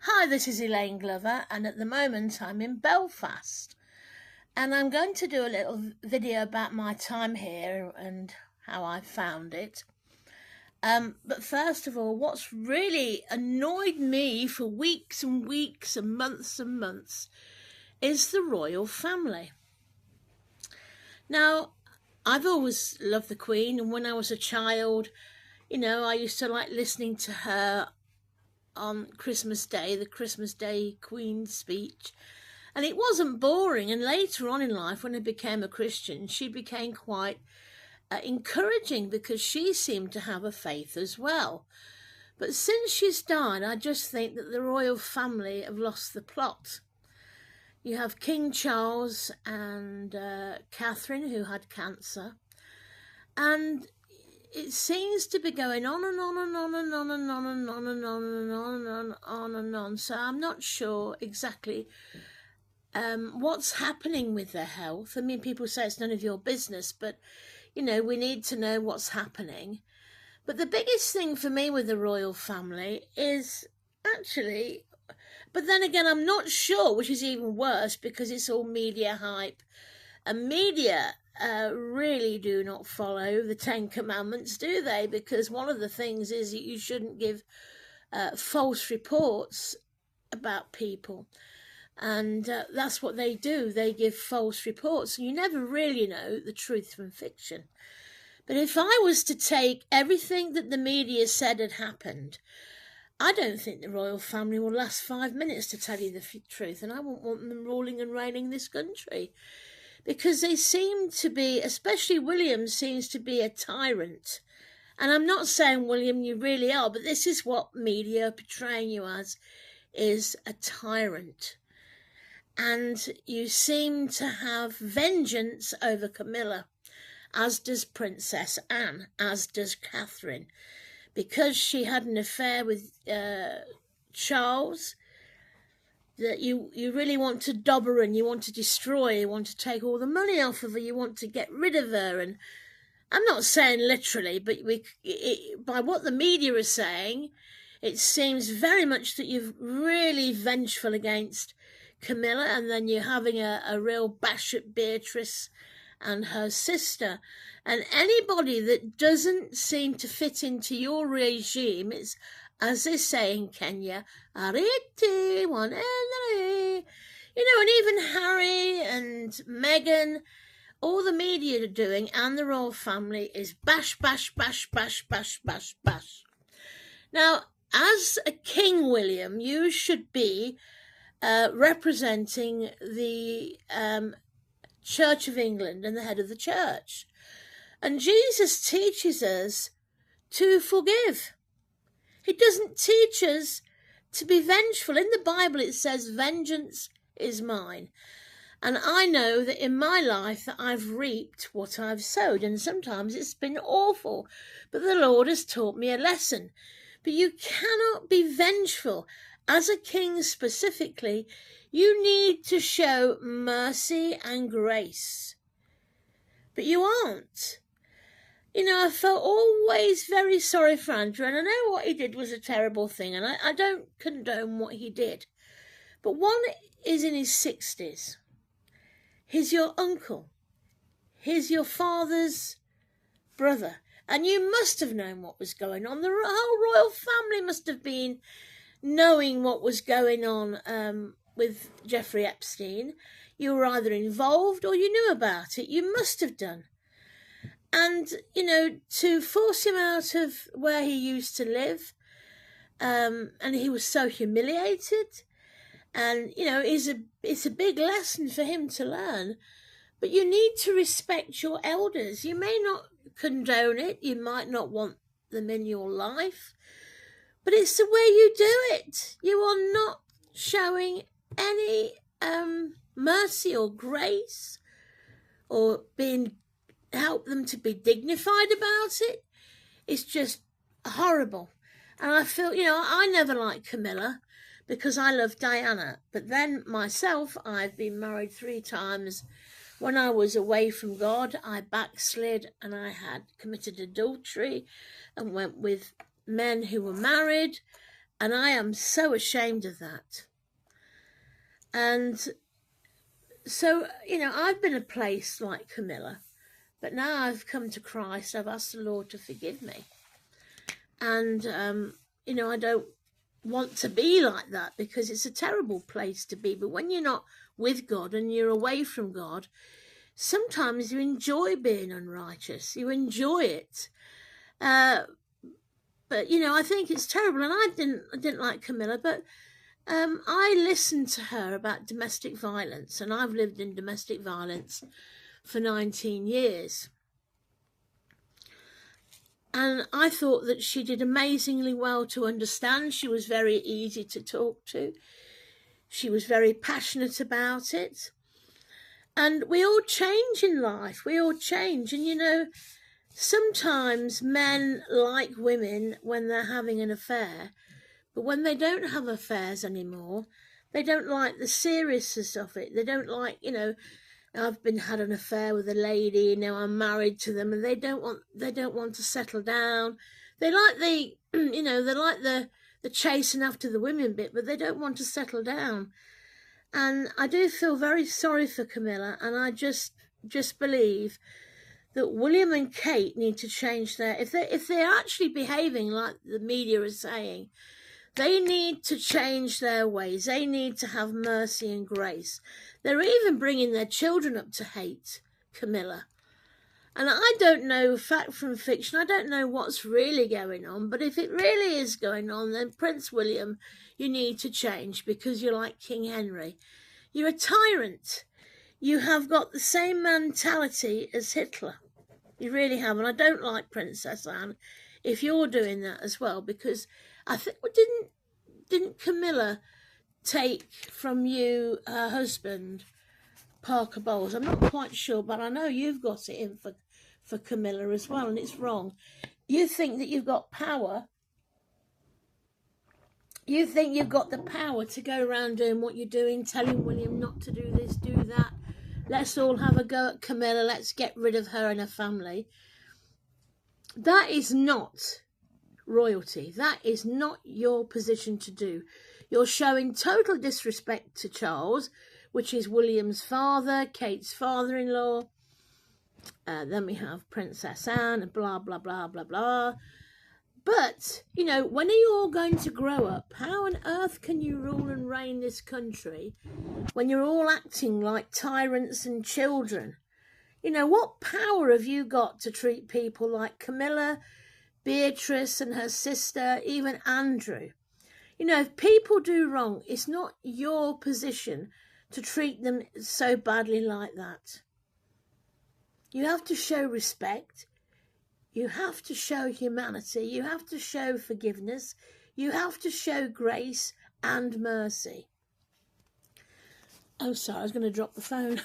Hi, this is Elaine Glover, and at the moment I'm in Belfast. And I'm going to do a little video about my time here and how I found it. But first of all, what's really annoyed me for weeks and weeks and months is the royal family. Now, I've always loved the Queen, and when I was a child, I used to like listening to her on Christmas Day, the Christmas Day Queen's speech. And it wasn't boring. And later on in life, when I became a Christian, she became quite encouraging because she seemed to have a faith as well. But since she's died, I just think that the royal family have lost the plot. You have King Charles and Catherine, who had cancer. And it seems to be going on and on and on and on and on and on and on and on and on and on. So I'm not sure exactly what's happening with their health. I mean, people say it's none of your business, but, we need to know what's happening. But the biggest thing for me with the royal family is actually, but then again, I'm not sure, which is even worse because it's all media hype. And media really do not follow the 10 Commandments, do they? Because one of the things is that you shouldn't give false reports about people. And that's what they do. They give false reports. And you never really know the truth from fiction. But if I was to take everything that the media said had happened, I don't think the royal family will last 5 minutes, to tell you the truth. And I won't want them ruling and reigning this country. Because they seem to be, especially William, seems to be a tyrant. And I'm not saying, William, you really are, but this is what media are portraying you as, is a tyrant. And you seem to have vengeance over Camilla, as does Princess Anne, as does Catherine. Because she had an affair with Charles, that you really want to dob her and you want to destroy her, you want to take all the money off of her, you want to get rid of her. And I'm not saying literally, but by what the media is saying, it seems very much that you're really vengeful against Camilla, and then you're having a real bash at Beatrice and her sister. And anybody that doesn't seem to fit into your regime, it's, as they say in Kenya, arete, one and even Harry and Meghan, all the media are doing, and the royal family, is bash, bash, bash, bash, bash, bash, bash. Now, as a King William, you should be representing the Church of England and the head of the church. And Jesus teaches us to forgive. He doesn't teach us to be vengeful. In the Bible it says, vengeance is mine. And I know that in my life that I've reaped what I've sowed. And sometimes it's been awful. But the Lord has taught me a lesson. But you cannot be vengeful. As a king specifically, you need to show mercy and grace. But you aren't. I felt always very sorry for Andrew, and I know what he did was a terrible thing, and I don't condone what he did. But one is in his 60s. He's your uncle. He's your father's brother. And you must have known what was going on. The whole royal family must have been knowing what was going on with Jeffrey Epstein. You were either involved or you knew about it. You must have done. And, to force him out of where he used to live, and he was so humiliated, and, it's a big lesson for him to learn. But you need to respect your elders. You may not condone it, you might not want them in your life, but it's the way you do it. You are not showing any mercy or grace or help them to be dignified about it. It's just horrible. And I feel, I never liked Camilla because I love Diana. But then myself, I've been married 3 times. When I was away from God, I backslid and I had committed adultery and went with men who were married. And I am so ashamed of that. And so, you know, I've been a place like Camilla, but now I've come to Christ. I've asked the Lord to forgive me. And, you know, I don't want to be like that, because it's a terrible place to be. But when you're not with God and you're away from God, sometimes you enjoy being unrighteous. You enjoy it. But, you know, I think it's terrible. And I didn't like Camilla, but I listened to her about domestic violence, and I've lived in domestic violence for 19 years. And I thought that she did amazingly well to understand. She was very easy to talk to. She was very passionate about it. And we all change in life. We all change. And, you know, sometimes men like women when they're having an affair, but when they don't have affairs anymore, they don't like the seriousness of it. They don't like, you know, I've had an affair with a lady, now I'm married to them, and they don't want to settle down. They like the, you know, they like the chasing after the women bit, but they don't want to settle down. And I do feel very sorry for Camilla, and I just believe that William and Kate need to change their, if they're actually behaving like the media is saying, they need to change their ways. They need to have mercy and grace. They're even bringing their children up to hate Camilla. And I don't know fact from fiction. I don't know what's really going on. But if it really is going on, then Prince William, you need to change, because you're like King Henry. You're a tyrant. You have got the same mentality as Hitler. You really have. And I don't like Princess Anne if you're doing that as well, because I think, didn't Camilla take from you her husband, Parker Bowles? I'm not quite sure, but I know you've got it in for Camilla as well, and it's wrong. You think that you've got power. You think you've got the power to go around doing what you're doing, telling William not to do this, do that. Let's all have a go at Camilla. Let's get rid of her and her family. That is not royalty. That is not your position to do. You're showing total disrespect to Charles, which is William's father, Kate's father-in-law. Then we have Princess Anne, and blah, blah, blah, blah, blah. But, you know, when are you all going to grow up? How on earth can you rule and reign this country when you're all acting like tyrants and children? You know, what power have you got to treat people like Camilla, Beatrice and her sister, even Andrew? You know, if people do wrong, it's not your position to treat them so badly like that. You have to show respect. You have to show humanity. You have to show forgiveness. You have to show grace and mercy. Oh, sorry, I was going to drop the phone.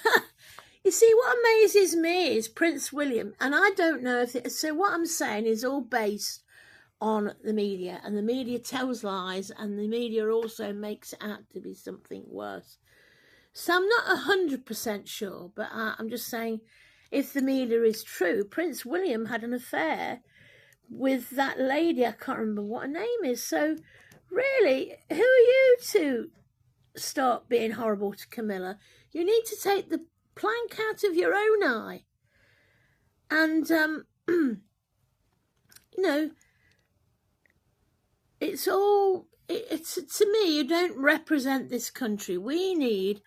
You see, what amazes me is Prince William, and I don't know if so what I'm saying is all based on the media, and the media tells lies, and the media also makes it out to be something worse. So I'm not 100% sure, but I'm just saying, if the media is true, Prince William had an affair with that lady. I can't remember what her name is. So really, who are you to start being horrible to Camilla? You need to take the plank out of your own eye. And, you know, it's to me, you don't represent this country. We need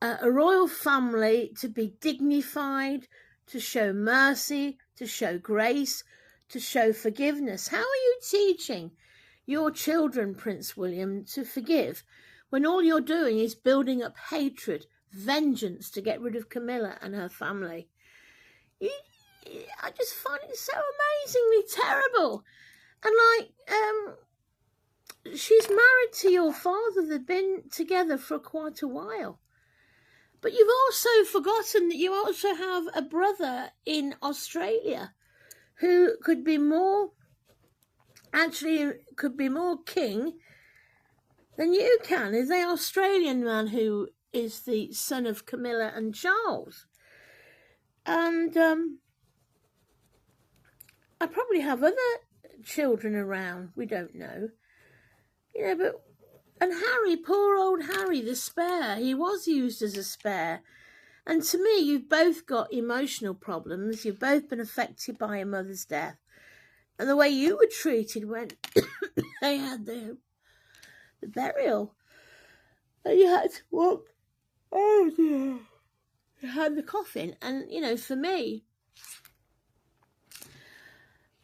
a royal family to be dignified, to show mercy, to show grace, to show forgiveness. How are you teaching your children, Prince William, to forgive when all you're doing is building up hatred, vengeance to get rid of Camilla and her family? I just find it so amazingly terrible. And like, she's married to your father. They've been together for quite a while. But you've also forgotten that you also have a brother in Australia who could be more king than you can. Is the Australian man who is the son of Camilla and Charles. And I probably have other children around. We don't know. But and Harry, poor old Harry, the spare, he was used as a spare. And to me, you've both got emotional problems. You've both been affected by your mother's death. And the way you were treated when they had the burial. And you had to walk. Oh dear. You had the coffin. And, for me,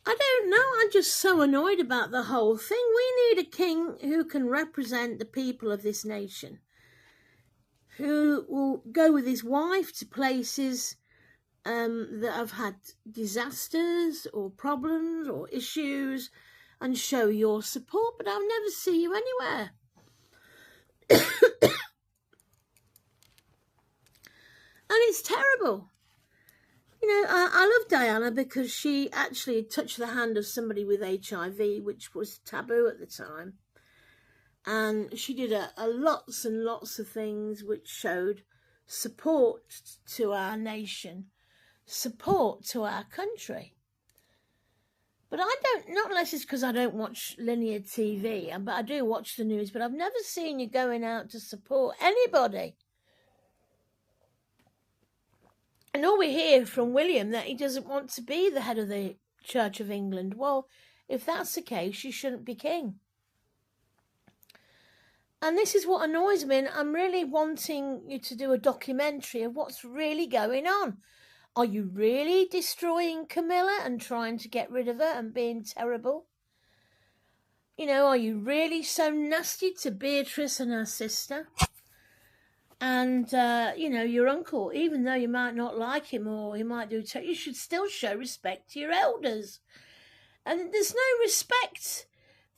I don't know. I'm just so annoyed about the whole thing. We need a king who can represent the people of this nation, who will go with his wife to places that have had disasters or problems or issues and show your support, but I'll never see you anywhere. And it's terrible. I love Diana because she actually touched the hand of somebody with HIV, which was taboo at the time. And she did a lots and lots of things which showed support to our nation, support to our country. But I don't, not unless it's because I don't watch linear TV, but I do watch the news, but I've never seen you going out to support anybody. And all we hear from William that he doesn't want to be the head of the Church of England. Well, if that's the case, you shouldn't be king. And this is what annoys me, and I'm really wanting you to do a documentary of what's really going on. Are you really destroying Camilla and trying to get rid of her and being terrible? Are you really so nasty to Beatrice and her sister? And, your uncle, even though you might not like him or he might do, you should still show respect to your elders. And there's no respect.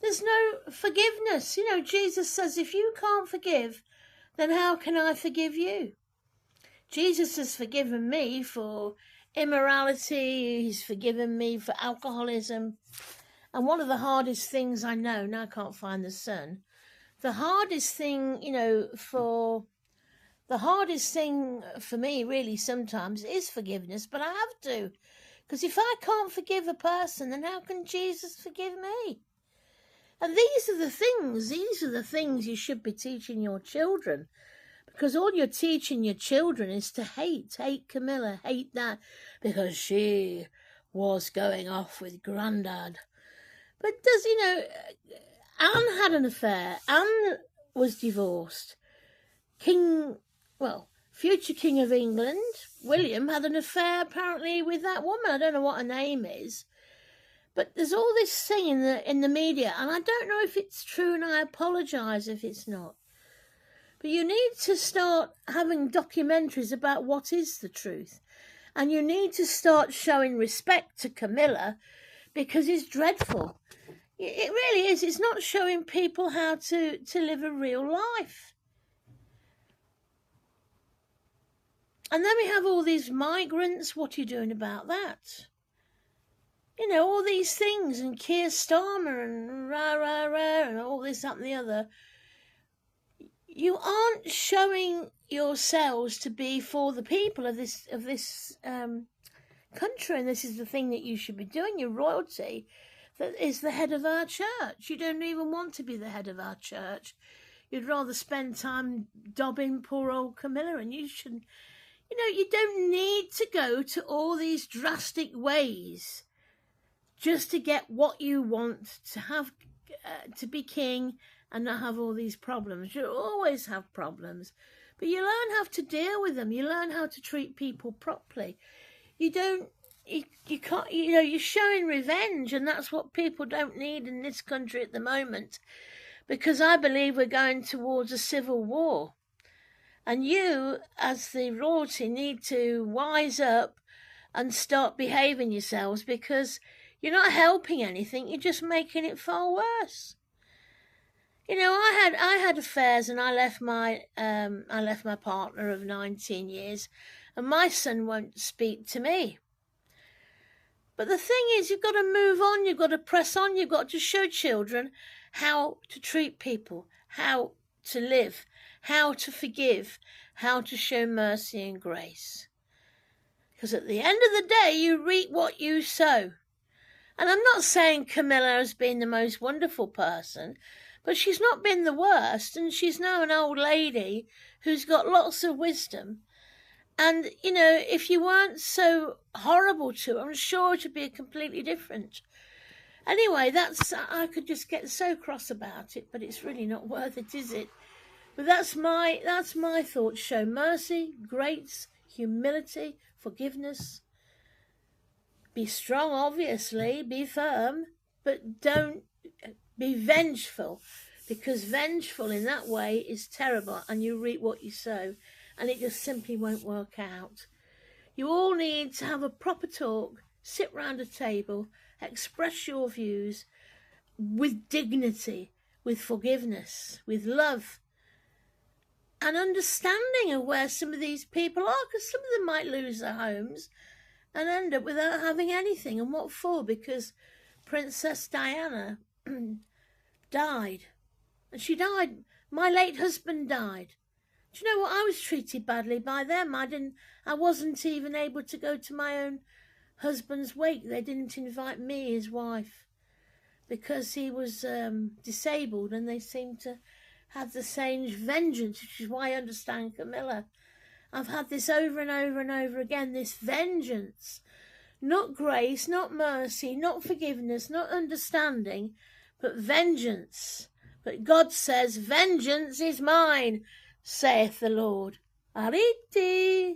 There's no forgiveness. Jesus says, if you can't forgive, then how can I forgive you? Jesus has forgiven me for immorality. He's forgiven me for alcoholism. And one of the hardest things I know, now I can't find the sun, the hardest thing for me really sometimes is forgiveness, but I have to. Because if I can't forgive a person, then how can Jesus forgive me? And these are the things you should be teaching your children. Because all you're teaching your children is to hate Camilla, hate that, because she was going off with Grandad. But Anne had an affair. Anne was divorced. Future King of England, William, had an affair apparently with that woman. I don't know what her name is. But there's all this thing in the media, and I don't know if it's true, and I apologise if it's not. But you need to start having documentaries about what is the truth. And you need to start showing respect to Camilla, because it's dreadful. It really is. It's not showing people how to live a real life. And then we have all these migrants. What are you doing about that? All these things, and Keir Starmer and rah, and all this, that and the other. You aren't showing yourselves to be for the people of this country, and this is the thing that you should be doing. Your royalty that is the head of our church. You don't even want to be the head of our church. You'd rather spend time dobbing poor old Camilla, and you shouldn't. You don't need to go to all these drastic ways just to get what you want, to have to be king and not have all these problems. You always have problems, but you learn how to deal with them. You learn how to treat people properly. You can't, you're showing revenge, and that's what people don't need in this country at the moment, because I believe we're going towards a civil war. And you, as the royalty, need to wise up and start behaving yourselves, because you're not helping anything. You're just making it far worse. I had affairs, and I left my partner of 19 years, and my son won't speak to me. But the thing is, you've got to move on. You've got to press on. You've got to show children how to treat people, how to live, how to forgive, how to show mercy and grace. Because at the end of the day, you reap what you sow. And I'm not saying Camilla has been the most wonderful person, But she's not been the worst, and she's now an old lady who's got lots of wisdom. And, you know, if you weren't so horrible to her, I'm sure it would be completely different. Anyway, I could just get so cross about it, but it's really not worth it, is it? But that's my thoughts. Show mercy, grace, humility, forgiveness. Be strong, obviously, be firm, but don't be vengeful, because vengeful in that way is terrible, and you reap what you sow, and it just simply won't work out. You all need to have a proper talk, sit round a table, express your views with dignity, with forgiveness, with love, and understanding of where some of these people are, because some of them might lose their homes and end up without having anything. And what for? Because Princess Diana died. And she died. My late husband died. Do you know what? I was treated badly by them. I wasn't even able to go to my own husband's wake. They didn't invite me, his wife, because he was disabled, and they seemed to have the same vengeance, which is why I understand Camilla. I've had this over and over and over again, this vengeance. Not grace, not mercy, not forgiveness, not understanding, but vengeance. But God says, vengeance is mine, saith the Lord. Ariti.